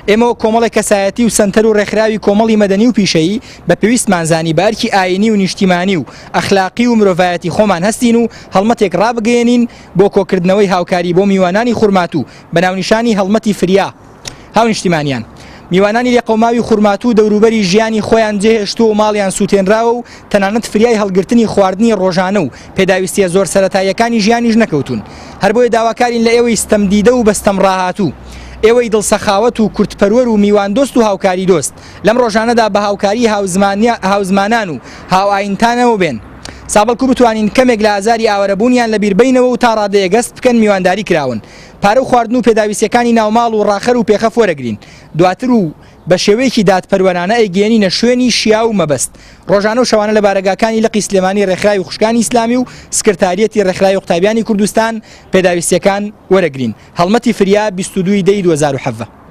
ئێمەوە کۆمەڵی کەسایەتی و سنتەر و ڕێکخراوی کۆمەڵی مەدەنی و پیشەیی بە پێویستمانزانی بارکی ئاینی و نیشتیمانی و ئەخلاقی و مرۆڤایەتی خۆمان هەستین و هەڵمەتێک ڕابگەێنین بۆ کۆکردنەوەی هاوکاری بۆ میوانانی خورماتوو بەناونیشانی هەڵمەتی فریا هاونیشتیمانیان. میوانانی لێقەوماوی خورماتوو دەوروبەری ژیانی خۆیان جێهێشتووە و ماڵیان سووتێنراوە و تەنانەت فریای هەڵگرتنی خواردنی ڕۆژانە و پێداویستیە زۆر سەرەتاییەکانی ژیانیش نەکەوتون. هەر بۆیە داواکارین لە ئێوەی ستەمدیدە و بەستەم ڕاهاتوو، ئێوەی دڵسەخاوەت و کورتپەروەر و میوان دۆست و هاوکاری دۆست لەم ڕۆژانەدا بە هاوکاری هاوزمانان و هاوئاینتانەوە بێن. سابڵکو بتوانین کەمێک لە ئازاری ئاوەرەبوونیان لە بیربینەوە و تا ڕادەیە گەست بکەن میوانداری کراون، پارە و خواردن و پێداویستیەکانی ناوماڵ و ڕاخەر و پێخەف وەرەگرین، دواتر و بە شێوەیەکی دادپەروەرانە ئەیگەێنینە شوێنی شیا و مەبەست. ڕۆژانە و شەوانە لە بارەگاکانی لقی سلێمانی ڕێکخراوی خوشکانی ئیسلامی و سکرتاریەتی ڕێکخراوی قوتابیانی کوردستان پێداویستیەکان وەرەگرین. هەڵمەتی فریا 22 دەی 2017.